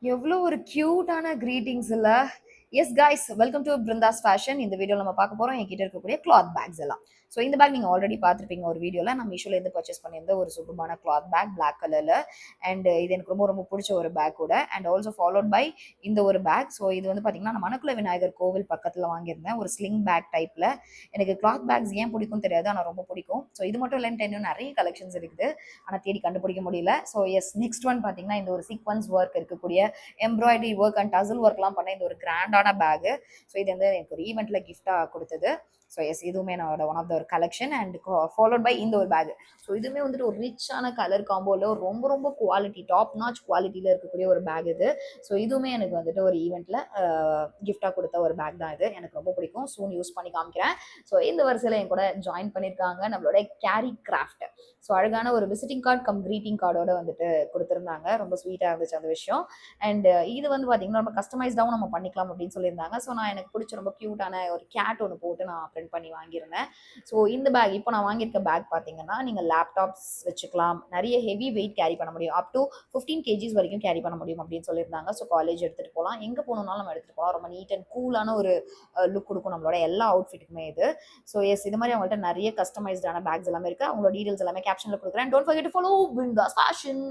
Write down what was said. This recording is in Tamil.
எவ்வளோ ஒரு கியூட்டான கிரீட்டிங்ஸ் இல்ல. S guys, welcome to Brinda's fashion. இந்த வீடியோல நம்ம பார்க்க போறோம் என்கிட்ட இருக்கக்கூடிய கிளாத் பேக்ஸ் எல்லாம். ஸோ இந்த பேக் நீங்க ஆல்ரெடி பார்த்துருப்பீங்க ஒரு வீடியோல. நான் மீஷோல இருந்து பர்ச்சேஸ் பண்ணியிருந்த ஒரு சூப்பரான கிளாத் பேக் பிளாக் கலர்ல. அண்ட் இது எனக்கு ரொம்ப ரொம்ப பிடிச்ச ஒரு பேக் கூட. அண்ட் ஆல்சோ ஃபாலோட் பை இந்த ஒரு பேக். ஸோ இது வந்து பார்த்தீங்கன்னா நான் மணக்குள விநாயகர் கோவில் பக்கத்தில் வாங்கியிருந்தேன். ஒரு ஸ்லிங் பேக் டைப்ல. எனக்கு கிளாத் பேக்ஸ் ஏன் பிடிக்கும் தெரியாது, ஆனால் ரொம்ப பிடிக்கும். ஸோ இது மட்டும் இல்லைன்ட்டு இன்னும் நிறைய கலெக்ஷன்ஸ் இருக்குது, ஆனால் தேடி கண்டுபிடிக்க முடியல. ஸோ எஸ், நெக்ஸ்ட் ஒன் பார்த்தீங்கன்னா இந்த ஒரு சீக்வன்ஸ் ஒர்க் இருக்கக்கூடிய எம்ப்ராய்டரி ஒர்க் அண்ட் டசல் ஒர்க்லாம் பண்ண இந்த ஒரு கிராண்டான பேகு. ஸோ இது வந்து எனக்கு ஒரு ஈவெண்ட்ல கிஃப்டாக கொடுத்தது. ஸோ எஸ், இதுவுமே என்னோட ஒன் ஆஃப் த ஒரு கலெக்ஷன் அண்ட் ஃபாலோட் பை இந்த ஒரு பேக். ஸோ இதுவுமே வந்துட்டு ஒரு ரிச்சான கலர் காம்போவில் ரொம்ப ரொம்ப குவாலிட்டி, டாப் நாச் குவாலிட்டியில் இருக்கக்கூடிய ஒரு பேக் இது. ஸோ இதுவுமே எனக்கு வந்துட்டு ஒரு ஈவெண்ட்டில் கிஃப்டாக கொடுத்த ஒரு பேக் தான் இது. எனக்கு ரொம்ப பிடிக்கும். சூன் யூஸ் பண்ணி காமிக்கிறேன். ஸோ இந்த வருஷத்தில் என் கூட ஜாயின் பண்ணியிருக்காங்க நம்மளோட கேரி கிராஃப்ட். ஸோ அழகான ஒரு விசிட்டிங் கார்டு கம் கிரீட்டிங் கார்டோட வந்துட்டு கொடுத்துருந்தாங்க. ரொம்ப ஸ்வீட்டாக இருந்துச்சு அந்த விஷயம். அண்ட் இது வந்து பார்த்தீங்கன்னா ரொம்ப கஸ்டமைஸ்டாகவும் நம்ம பண்ணிக்கலாம் அப்படின்னு சொல்லியிருந்தாங்க. ஸோ நான் எனக்கு பிடிச்ச ரொம்ப க்யூட்டான ஒரு கேட் ஒன்று போட்டு நான் பிரிண்ட் பண்ணி வாங்கியிருந்தேன். ஸோ இந்த பேக், இப்போ நான் வாங்கியிருக்க பேக் பார்த்தீங்கன்னா நீங்கள் லேப்டாப்ஸ் வச்சுக்கலாம், நிறைய ஹெவி வெயிட் கேரி பண்ண முடியும், அப் டு 15 kgs வரைக்கும் கேரி பண்ண முடியும் அப்படின்னு சொல்லியிருந்தாங்க. ஸோ காலேஜ் எடுத்துகிட்டு போகலாம், எங்கே போகணுன்னாலும் நம்ம எடுத்துகிட்டு போகலாம். ரொம்ப நீட் அண்ட் கூலான ஒரு லுக் கொடுக்கும் நம்மளோட எல்லா அவுட்ஃபிட்டுக்குமே இது. ஸோ எஸ், இது மாதிரி அவங்கள்ட்ட நிறைய கஸ்டமைஸ்டான பேக்ஸ் எல்லாமே இருக்குது. அவங்களோட டீடைல்ஸ் எல்லாமே கேப்ஷனில் கொடுக்குறேன். Don't forget to follow Brinda's fashion.